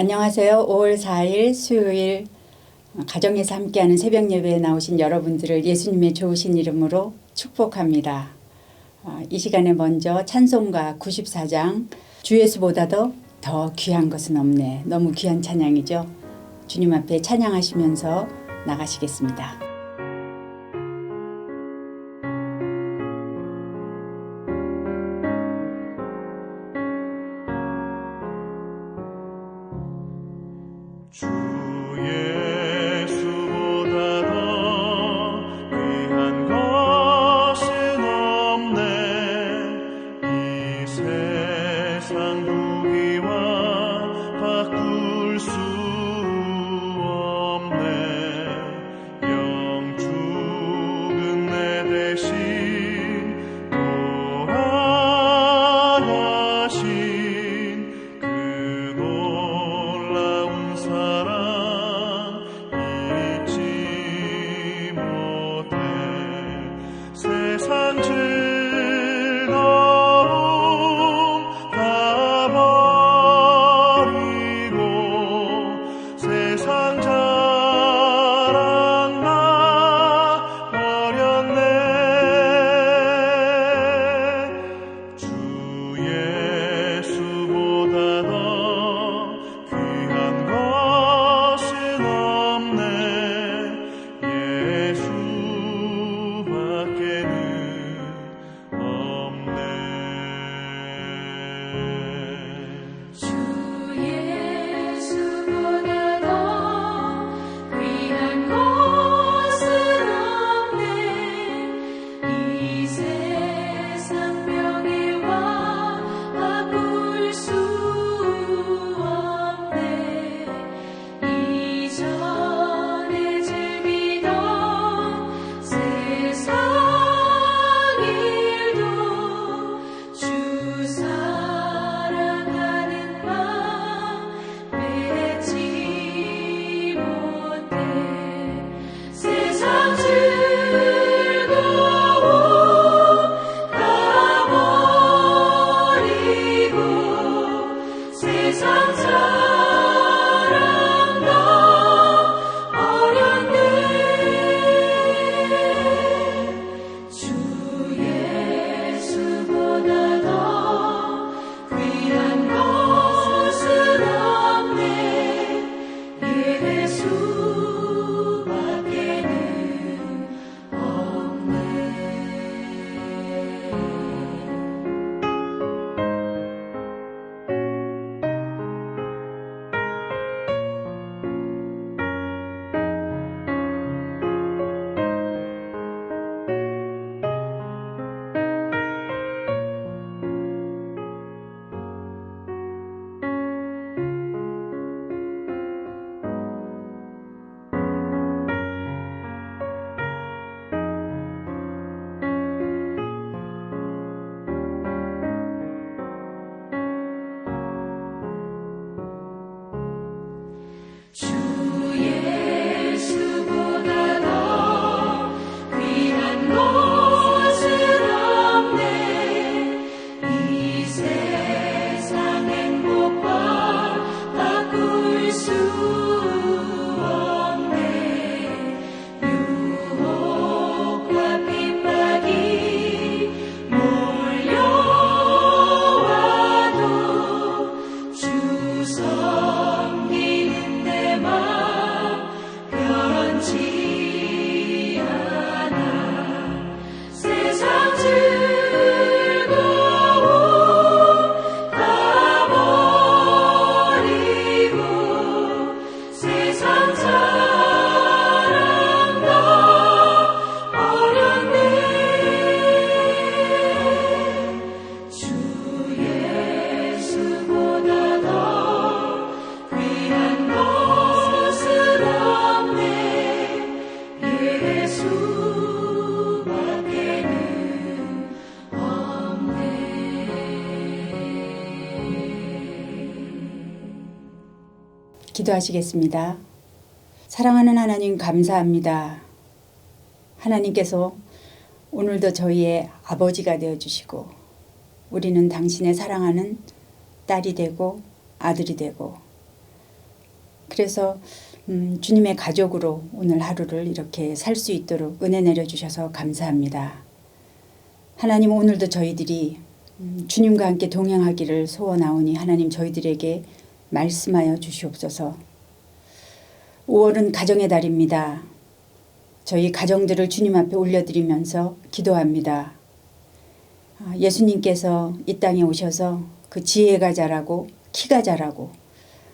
안녕하세요. 5월 4일 수요일 가정에서 함께하는 새벽 예배에 나오신 여러분들을 예수님의 좋으신 이름으로 축복합니다. 이 시간에 먼저 찬송가 94장 주 예수보다도 더 귀한 것은 없네. 너무 귀한 찬양이죠. 주님 앞에 찬양하시면서 나가시겠습니다. 주 예수보다 더 귀한 것은 없네. 이 세상 부귀와 바꿀 수 없네. 영 죽은 내 대신 돌아가신 그 놀라운 사랑 잊지 못해. 세상 즐거움 다 버리고 세상 자랑 나 버렸네. 주 예수보다 더 귀한 것은 없네. 예수밖에는 없네. 주 예수보다 더 귀한 것은 없네. 이 세상 명예와 바꿀 수 없네. 이전에 즐기던 세상 일도 주 사랑하는 마음 뺏지 못해. 세상 즐거움 다 버리고 세상 자랑 다 버렸네. 주 예수보다 더 귀한 것은 없네. 예수밖에는 없네. 주 예수보다 더 귀한 것은 없네. 이 세상 행복과 바꿀 수 없네. 유혹과 핍박이 몰려와도 주 섬기는 내 맘 변치 않아. 세상 즐거움 다 버리고 세상 자랑 다 버렸네. 주 예수보다 더 귀한 것은 없네. 예수밖에는 없네. 기도하시겠습니다. 사랑하는 하나님 감사합니다. 하나님께서 오늘도 저희의 아버지가 되어주시고 우리는 당신의 사랑하는 딸이 되고 아들이 되고 그래서 주님의 가족으로 오늘 하루를 이렇게 살 수 있도록 은혜 내려주셔서 감사합니다. 하나님, 오늘도 저희들이 주님과 함께 동행하기를 소원하오니 하나님 저희들에게 말씀하여 주시옵소서. 5월은 가정의 달입니다. 저희 가정들을 주님 앞에 올려드리면서 기도합니다. 예수님께서 이 땅에 오셔서 그 지혜가 자라고 키가 자라고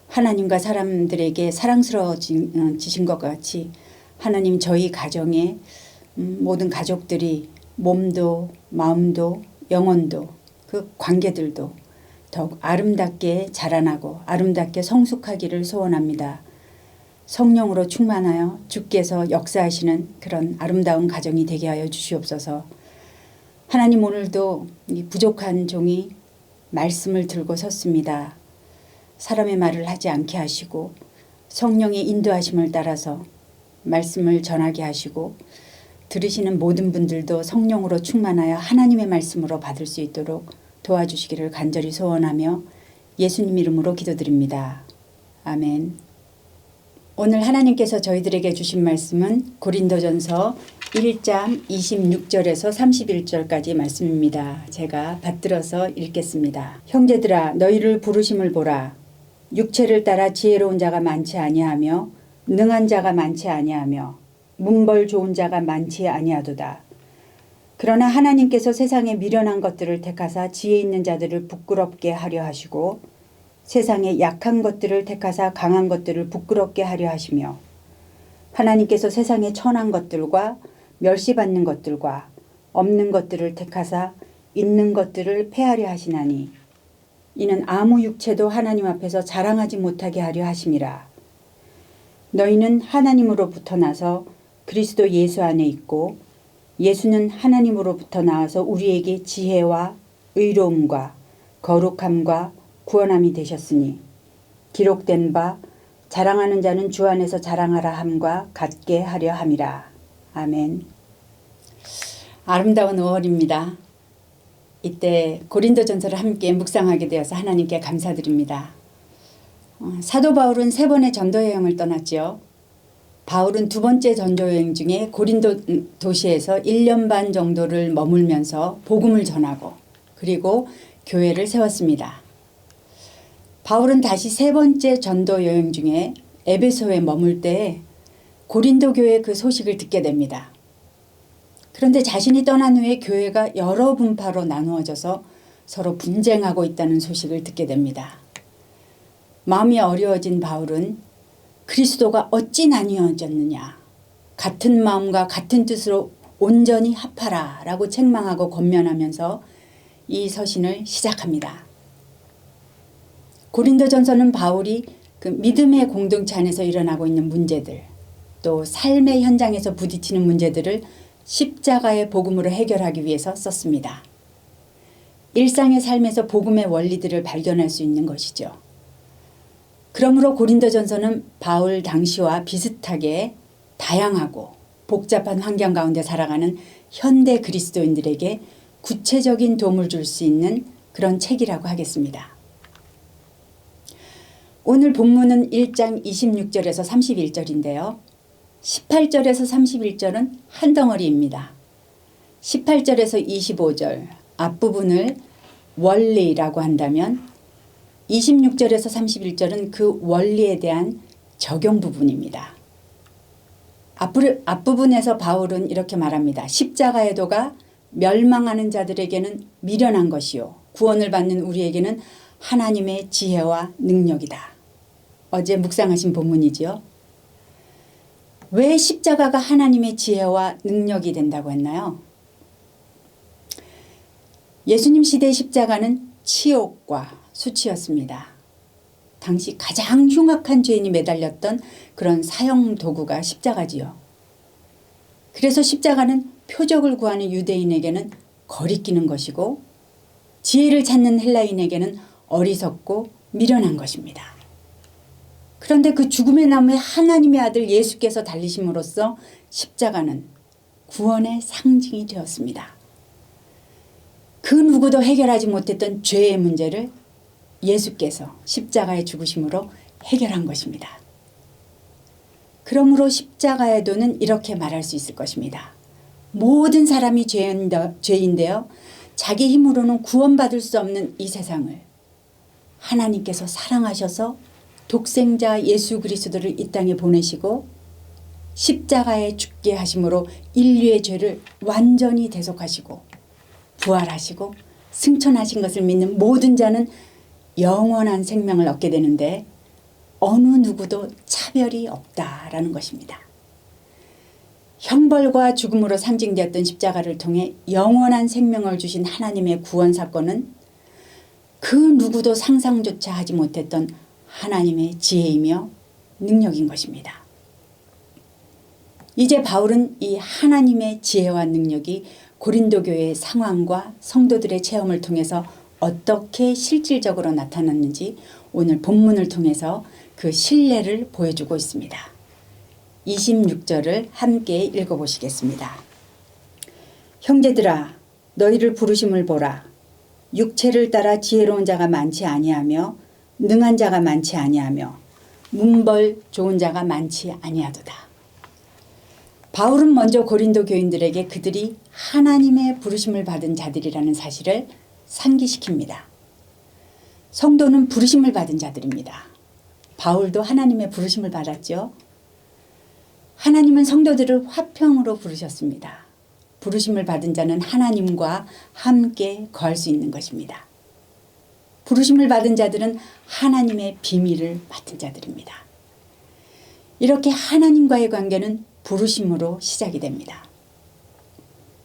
하나님과 사람들에게 사랑스러워지신 것 같이 하나님 저희 가정에 모든 가족들이 몸도 마음도 영혼도 그 관계들도 더욱 아름답게 자라나고 아름답게 성숙하기를 소원합니다. 성령으로 충만하여 주께서 역사하시는 그런 아름다운 가정이 되게 하여 주시옵소서. 하나님, 오늘도 이 부족한 종이 말씀을 들고 섰습니다. 사람의 말을 하지 않게 하시고 성령의 인도하심을 따라서 말씀을 전하게 하시고 들으시는 모든 분들도 성령으로 충만하여 하나님의 말씀으로 받을 수 있도록 도와주시기를 간절히 소원하며 예수님 이름으로 기도드립니다. 아멘. 오늘 하나님께서 저희들에게 주신 말씀은 고린도전서 1장 26절에서 31절까지 말씀입니다. 제가 받들어서 읽겠습니다. 형제들아, 너희를 부르심을 보라. 육체를 따라 지혜로운 자가 많지 아니하며 능한 자가 많지 아니하며 문벌 좋은 자가 많지 아니하도다. 그러나 하나님께서 세상에 미련한 것들을 택하사 지혜 있는 자들을 부끄럽게 하려 하시고 세상에 약한 것들을 택하사 강한 것들을 부끄럽게 하려 하시며 하나님께서 세상에 천한 것들과 멸시받는 것들과 없는 것들을 택하사 있는 것들을 폐하려 하시나니 이는 아무 육체도 하나님 앞에서 자랑하지 못하게 하려 하심이라. 너희는 하나님으로부터 나서 그리스도 예수 안에 있고 예수는 하나님으로부터 나와서 우리에게 지혜와 의로움과 거룩함과 구원함이 되셨으니 기록된 바 자랑하는 자는 주 안에서 자랑하라 함과 같게 하려 함이라. 아멘. 아름다운 5월입니다. 이때 고린도전서를 함께 묵상하게 되어서 하나님께 감사드립니다. 사도 바울은 3번의 전도여행을 떠났죠. 바울은 2번째 전도여행 중에 고린도 도시에서 1년 반 정도를 머물면서 복음을 전하고 그리고 교회를 세웠습니다. 바울은 다시 3번째 전도여행 중에 에베소에 머물 때 고린도 교회 그 소식을 듣게 됩니다. 그런데 자신이 떠난 후에 교회가 여러 분파로 나누어져서 서로 분쟁하고 있다는 소식을 듣게 됩니다. 마음이 어려워진 바울은 그리스도가 어찌 나뉘어졌느냐, 같은 마음과 같은 뜻으로 온전히 합하라 라고 책망하고 권면하면서 이 서신을 시작합니다. 고린도전서는 바울이 그 믿음의 공동체 안에서 일어나고 있는 문제들, 또 삶의 현장에서 부딪히는 문제들을 십자가의 복음으로 해결하기 위해서 썼습니다. 일상의 삶에서 복음의 원리들을 발견할 수 있는 것이죠. 그러므로 고린도전서는 바울 당시와 비슷하게 다양하고 복잡한 환경 가운데 살아가는 현대 그리스도인들에게 구체적인 도움을 줄 수 있는 그런 책이라고 하겠습니다. 오늘 본문은 1장 26절에서 31절인데요. 18절에서 31절은 한 덩어리입니다. 18절에서 25절 앞부분을 원리라고 한다면 26절에서 31절은 그 원리에 대한 적용 부분입니다. 앞부분에서 바울은 이렇게 말합니다. 십자가의 도가 멸망하는 자들에게는 미련한 것이요 구원을 받는 우리에게는 하나님의 지혜와 능력이다. 어제 묵상하신 본문이지요. 왜 십자가가 하나님의 지혜와 능력이 된다고 했나요? 예수님 시대의 십자가는 치욕과 수치였습니다. 당시 가장 흉악한 죄인이 매달렸던 그런 사형 도구가 십자가지요. 그래서 십자가는 표적을 구하는 유대인에게는 거리끼는 것이고 지혜를 찾는 헬라인에게는 어리석고 미련한 것입니다. 그런데 그 죽음의 나무에 하나님의 아들 예수께서 달리심으로써 십자가는 구원의 상징이 되었습니다. 그 누구도 해결하지 못했던 죄의 문제를 예수께서 십자가의 죽으심으로 해결한 것입니다. 그러므로 십자가에도는 이렇게 말할 수 있을 것입니다. 모든 사람이 죄인데요. 자기 힘으로는 구원받을 수 없는 이 세상을 하나님께서 사랑하셔서 독생자 예수 그리스도를 이 땅에 보내시고 십자가에 죽게 하심으로 인류의 죄를 완전히 대속하시고 부활하시고 승천하신 것을 믿는 모든 자는 영원한 생명을 얻게 되는데 어느 누구도 차별이 없다라는 것입니다. 형벌과 죽음으로 상징되었던 십자가를 통해 영원한 생명을 주신 하나님의 구원 사건은 그 누구도 상상조차 하지 못했던 하나님의 지혜이며 능력인 것입니다. 이제 바울은 이 하나님의 지혜와 능력이 고린도 교회의 상황과 성도들의 체험을 통해서 어떻게 실질적으로 나타났는지 오늘 본문을 통해서 그 신뢰를 보여주고 있습니다. 26절을 함께 읽어보시겠습니다. 형제들아 너희를 부르심을 보라. 육체를 따라 지혜로운 자가 많지 아니하며 능한 자가 많지 아니하며 문벌 좋은 자가 많지 아니하도다. 바울은 먼저 고린도 교인들에게 그들이 하나님의 부르심을 받은 자들이라는 사실을 상기시킵니다. 성도는 부르심을 받은 자들입니다. 바울도 하나님의 부르심을 받았죠. 하나님은 성도들을 화평으로 부르셨습니다. 부르심을 받은 자는 하나님과 함께 거할 수 있는 것입니다. 부르심을 받은 자들은 하나님의 비밀을 맡은 자들입니다. 이렇게 하나님과의 관계는 부르심으로 시작이 됩니다.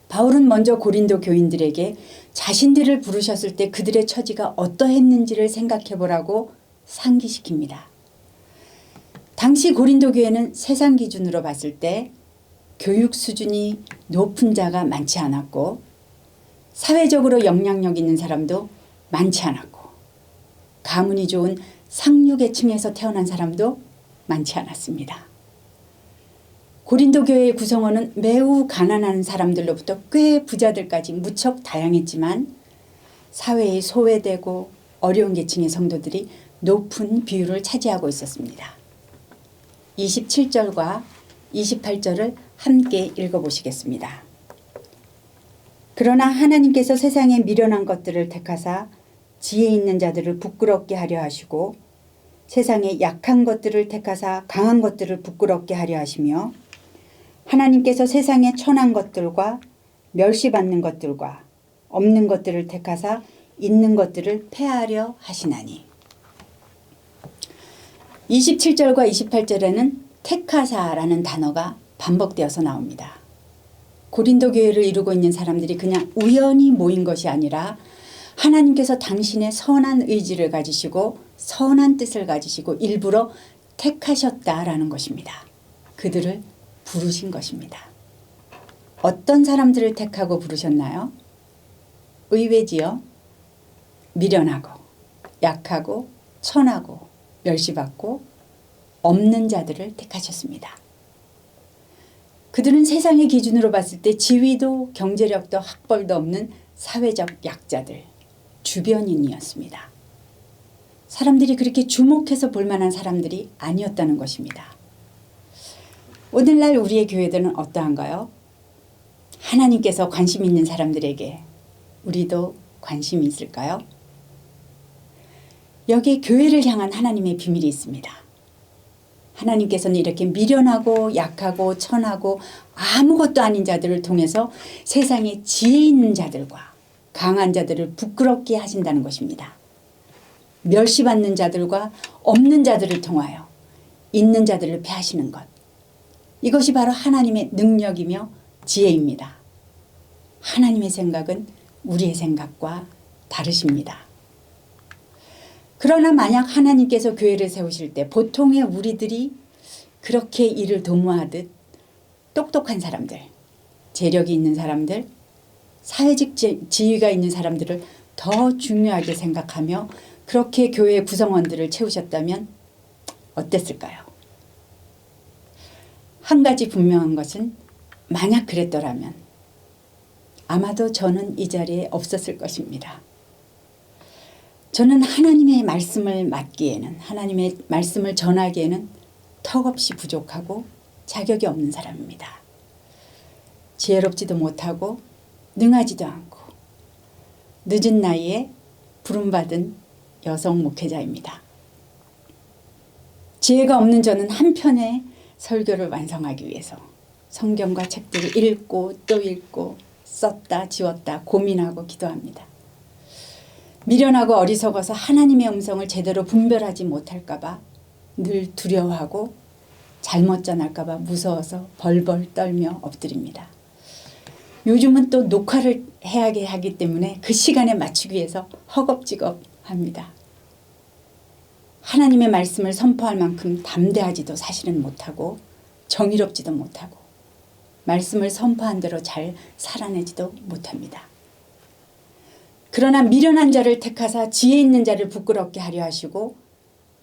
바울은 먼저 고린도 교인들에게 자신들을 부르셨을 때 그들의 처지가 어떠했는지를 생각해 보라고 상기시킵니다. 당시 고린도 교회는 세상 기준으로 봤을 때 교육 수준이 높은 자가 많지 않았고 사회적으로 영향력 있는 사람도 많지 않았고 가문이 좋은 상류계층에서 태어난 사람도 많지 않았습니다. 고린도 교회의 구성원은 매우 가난한 사람들로부터 꽤 부자들까지 무척 다양했지만 사회에 소외되고 어려운 계층의 성도들이 높은 비율을 차지하고 있었습니다. 27절과 28절을 함께 읽어보시겠습니다. 그러나 하나님께서 세상에 미련한 것들을 택하사 지혜 있는 자들을 부끄럽게 하려 하시고 세상에 약한 것들을 택하사 강한 것들을 부끄럽게 하려 하시며 하나님께서 세상에 천한 것들과 멸시받는 것들과 없는 것들을 택하사 있는 것들을 폐하려 하시나니. 27절과 28절에는 택하사라는 단어가 반복되어서 나옵니다. 고린도 교회를 이루고 있는 사람들이 그냥 우연히 모인 것이 아니라 하나님께서 당신의 선한 의지를 가지시고 선한 뜻을 가지시고 일부러 택하셨다라는 것입니다. 그들을 부르신 것입니다. 어떤 사람들을 택하고 부르셨나요? 의외지요. 미련하고 약하고 천하고 멸시받고 없는 자들을 택하셨습니다. 그들은 세상의 기준으로 봤을 때 지위도 경제력도 학벌도 없는 사회적 약자들, 주변인이었습니다. 사람들이 그렇게 주목해서 볼 만한 사람들이 아니었다는 것입니다. 오늘날 우리의 교회들은 어떠한가요? 하나님께서 관심 있는 사람들에게 우리도 관심이 있을까요? 여기에 교회를 향한 하나님의 비밀이 있습니다. 하나님께서는 이렇게 미련하고 약하고 천하고 아무것도 아닌 자들을 통해서 세상에 지혜 있는 자들과 강한 자들을 부끄럽게 하신다는 것입니다. 멸시받는 자들과 없는 자들을 통하여 있는 자들을 폐하시는 것. 이것이 바로 하나님의 능력이며 지혜입니다. 하나님의 생각은 우리의 생각과 다르십니다. 그러나 만약 하나님께서 교회를 세우실 때 보통의 우리들이 그렇게 일을 도모하듯 똑똑한 사람들, 재력이 있는 사람들, 사회적 지위가 있는 사람들을 더 중요하게 생각하며 그렇게 교회 구성원들을 채우셨다면 어땠을까요? 한 가지 분명한 것은 만약 그랬더라면 아마도 저는 이 자리에 없었을 것입니다. 저는 하나님의 말씀을 맡기에는 하나님의 말씀을 전하기에는 턱없이 부족하고 자격이 없는 사람입니다. 지혜롭지도 못하고 능하지도 않고 늦은 나이에 부름받은 여성 목회자입니다. 지혜가 없는 저는 한편의 설교를 완성하기 위해서 성경과 책들을 읽고 또 읽고 썼다 지웠다 고민하고 기도합니다. 미련하고 어리석어서 하나님의 음성을 제대로 분별하지 못할까 봐 늘 두려워하고 잘못 전할까 봐 무서워서 벌벌 떨며 엎드립니다. 요즘은 또 녹화를 해야 하기 때문에 그 시간에 맞추기 위해서 허겁지겁합니다. 하나님의 말씀을 선포할 만큼 담대하지도 사실은 못하고 정의롭지도 못하고 말씀을 선포한 대로 잘 살아내지도 못합니다. 그러나 미련한 자를 택하사 지혜 있는 자를 부끄럽게 하려 하시고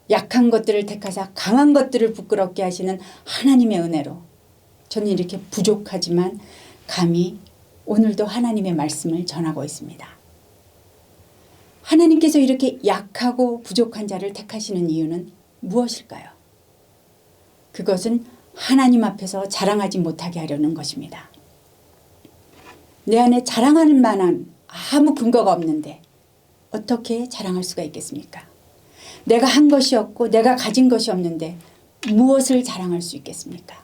약한 것들을 택하사 강한 것들을 부끄럽게 하시는 하나님의 은혜로 저는 이렇게 부족하지만 감히 오늘도 하나님의 말씀을 전하고 있습니다. 하나님께서 이렇게 약하고 부족한 자를 택하시는 이유는 무엇일까요? 그것은 하나님 앞에서 자랑하지 못하게 하려는 것입니다. 내 안에 자랑할 만한 아무 근거가 없는데 어떻게 자랑할 수가 있겠습니까? 내가 한 것이 없고 내가 가진 것이 없는데 무엇을 자랑할 수 있겠습니까?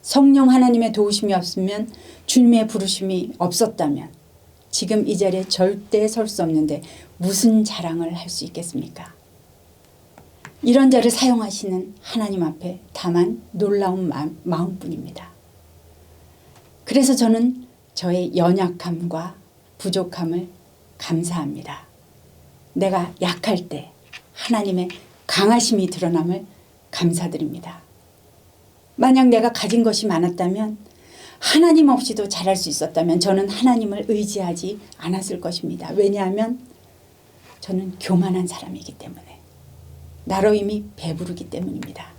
성령 하나님의 도우심이 없으면 주님의 부르심이 없었다면 지금 이 자리에 절대 설 수 없는데 무슨 자랑을 할 수 있겠습니까? 이런 자를 사용하시는 하나님 앞에 다만 놀라운 마음뿐입니다. 그래서 저는 저의 연약함과 부족함을 감사합니다. 내가 약할 때 하나님의 강하심이 드러남을 감사드립니다. 만약 내가 가진 것이 많았다면 하나님 없이도 잘할 수 있었다면 저는 하나님을 의지하지 않았을 것입니다. 왜냐하면 저는 교만한 사람이기 때문에 나로 이미 배부르기 때문입니다.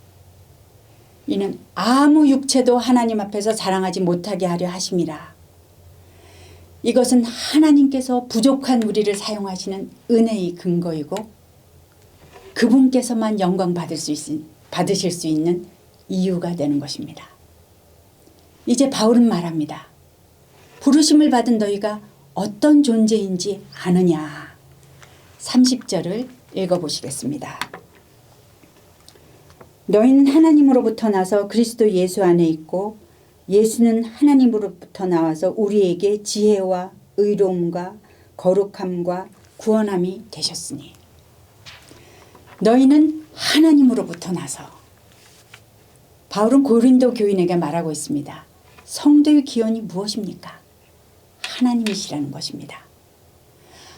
이는 아무 육체도 하나님 앞에서 자랑하지 못하게 하려 하심이라. 이것은 하나님께서 부족한 우리를 사용하시는 은혜의 근거이고 그분께서만 영광 받으실 수 있는 이유가 되는 것입니다. 이제 바울은 말합니다. 부르심을 받은 너희가 어떤 존재인지 아느냐. 30절을 읽어보시겠습니다. 너희는 하나님으로부터 나서 그리스도 예수 안에 있고 예수는 하나님으로부터 나와서 우리에게 지혜와 의로움과 거룩함과 구원함이 되셨으니 너희는 하나님으로부터 나서 바울은 고린도 교인에게 말하고 있습니다. 성도의 기원이 무엇입니까? 하나님이시라는 것입니다.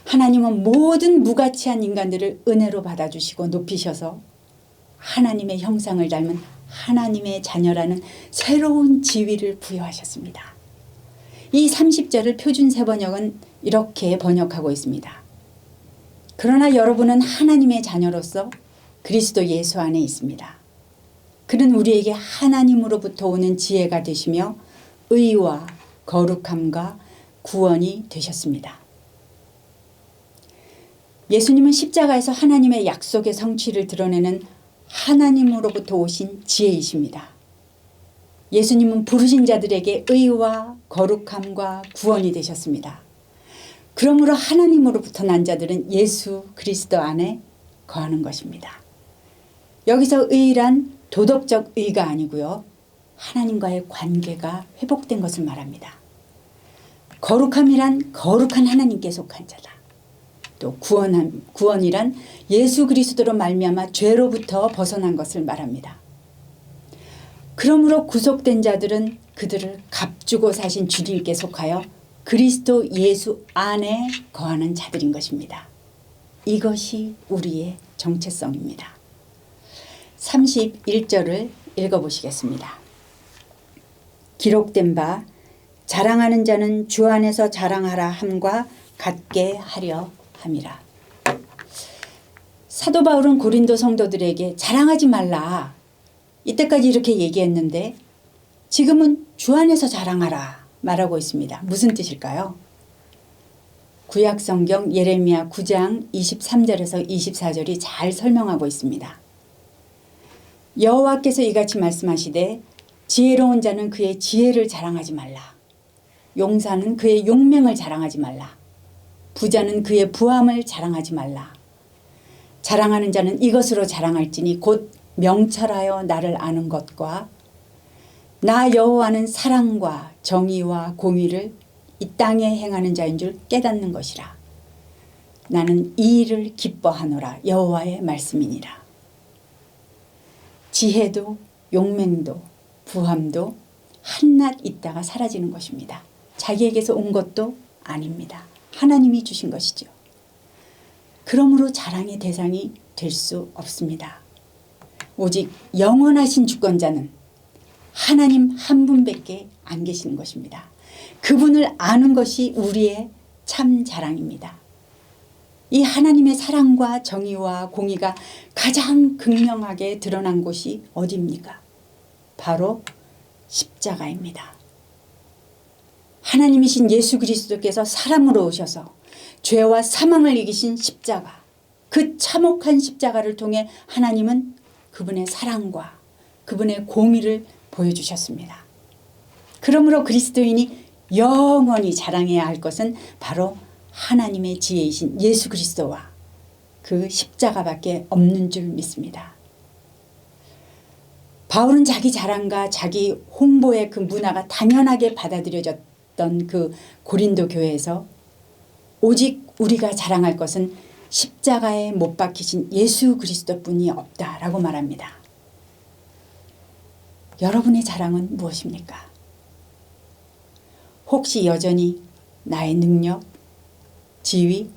하나님은 모든 무가치한 인간들을 은혜로 받아주시고 높이셔서 하나님의 형상을 닮은 하나님의 자녀라는 새로운 지위를 부여하셨습니다. 이 30절을 표준 세번역은 이렇게 번역하고 있습니다. 그러나 여러분은 하나님의 자녀로서 그리스도 예수 안에 있습니다. 그는 우리에게 하나님으로부터 오는 지혜가 되시며 의와 거룩함과 구원이 되셨습니다. 예수님은 십자가에서 하나님의 약속의 성취를 드러내는 하나님으로부터 오신 지혜이십니다. 예수님은 부르신 자들에게 의와 거룩함과 구원이 되셨습니다. 그러므로 하나님으로부터 난 자들은 예수 그리스도 안에 거하는 것입니다. 여기서 의란 도덕적 의가 아니고요. 하나님과의 관계가 회복된 것을 말합니다. 거룩함이란 거룩한 하나님께 속한 자다. 또 구원이란 예수 그리스도로 말미암아 죄로부터 벗어난 것을 말합니다. 그러므로 구속된 자들은 그들을 값주고 사신 주님께 속하여 그리스도 예수 안에 거하는 자들인 것입니다. 이것이 우리의 정체성입니다. 31절을 읽어보시겠습니다. 기록된 바 자랑하는 자는 주 안에서 자랑하라 함과 같게 하려 함이라. 사도 바울은 고린도 성도들에게 자랑하지 말라. 이때까지 이렇게 얘기했는데 지금은 주 안에서 자랑하라 말하고 있습니다. 무슨 뜻일까요? 구약성경 예레미야 9장 23절에서 24절이 잘 설명하고 있습니다. 여호와께서 이같이 말씀하시되 지혜로운 자는 그의 지혜를 자랑하지 말라. 용사는 그의 용맹을 자랑하지 말라. 부자는 그의 부함을 자랑하지 말라. 자랑하는 자는 이것으로 자랑할지니 곧 명철하여 나를 아는 것과 나 여호와는 사랑과 정의와 공의를 이 땅에 행하는 자인 줄 깨닫는 것이라. 나는 이 일을 기뻐하노라. 여호와의 말씀이니라. 지혜도 용맹도 부함도 한낱 있다가 사라지는 것입니다. 자기에게서 온 것도 아닙니다. 하나님이 주신 것이죠. 그러므로 자랑의 대상이 될 수 없습니다. 오직 영원하신 주권자는 하나님 한 분밖에 안 계시는 것입니다. 그분을 아는 것이 우리의 참 자랑입니다. 이 하나님의 사랑과 정의와 공의가 가장 극명하게 드러난 곳이 어디입니까? 바로 십자가입니다. 하나님이신 예수 그리스도께서 사람으로 오셔서 죄와 사망을 이기신 십자가, 그 참혹한 십자가를 통해 하나님은 그분의 사랑과 그분의 공의를 보여주셨습니다. 그러므로 그리스도인이 영원히 자랑해야 할 것은 바로 하나님의 지혜이신 예수 그리스도와 그 십자가밖에 없는 줄 믿습니다. 바울은 자기 자랑과 자기 홍보의 그 문화가 당연하게 받아들여졌던 그 고린도 교회에서 오직 우리가 자랑할 것은 십자가에 못 박히신 예수 그리스도뿐이 없다라고 말합니다. 여러분의 자랑은 무엇입니까? 혹시 여전히 나의 능력, 지위,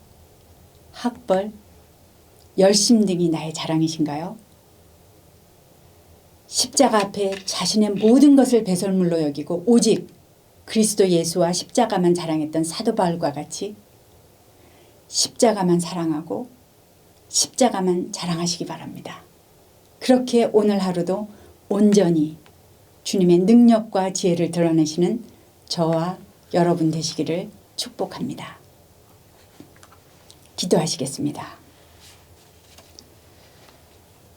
학벌, 열심 등이 나의 자랑이신가요? 십자가 앞에 자신의 모든 것을 배설물로 여기고 오직 그리스도 예수와 십자가만 자랑했던 사도 바울과 같이 십자가만 사랑하고 십자가만 자랑하시기 바랍니다. 그렇게 오늘 하루도 온전히 주님의 능력과 지혜를 드러내시는 저와 여러분 되시기를 축복합니다. 기도하시겠습니다.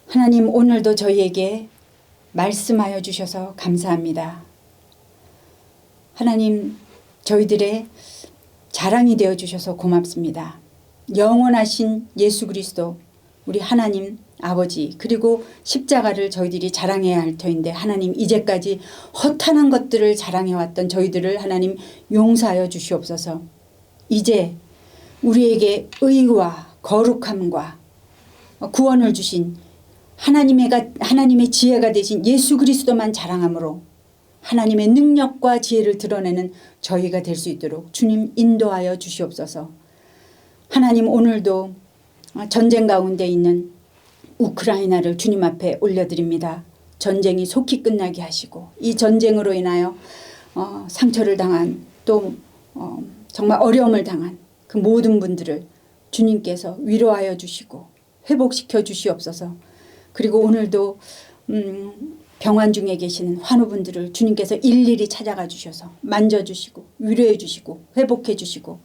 하나님, 오늘도 저희에게 말씀하여 주셔서 감사합니다. 하나님, 저희들의 자랑이 되어 주셔서 고맙습니다. 영원하신 예수 그리스도, 우리 하나님 아버지, 그리고 십자가를 저희들이 자랑해야 할 터인데 하나님, 이제까지 허탄한 것들을 자랑해왔던 저희들을 하나님 용서하여 주시옵소서. 이제 우리에게 의와 거룩함과 구원을 주신 하나님의 지혜가 되신 예수 그리스도만 자랑함으로 하나님의 능력과 지혜를 드러내는 저희가 될 수 있도록 주님 인도하여 주시옵소서. 하나님, 오늘도 전쟁 가운데 있는 우크라이나를 주님 앞에 올려드립니다. 전쟁이 속히 끝나게 하시고 이 전쟁으로 인하여 상처를 당한 또 정말 어려움을 당한 그 모든 분들을 주님께서 위로하여 주시고 회복시켜 주시옵소서. 그리고 오늘도 병환 중에 계시는 환우분들을 주님께서 일일이 찾아가 주셔서 만져주시고 위로해 주시고 회복해 주시고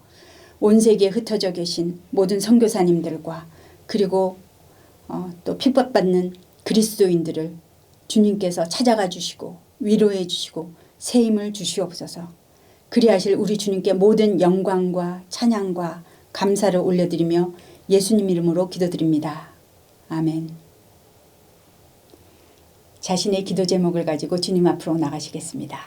온 세계에 흩어져 계신 모든 선교사님들과 그리고 또 핍박받는 그리스도인들을 주님께서 찾아가 주시고 위로해 주시고 새 힘을 주시옵소서. 그리하실 우리 주님께 모든 영광과 찬양과 감사를 올려드리며 예수님 이름으로 기도드립니다. 아멘. 자신의 기도 제목을 가지고 주님 앞으로 나가시겠습니다.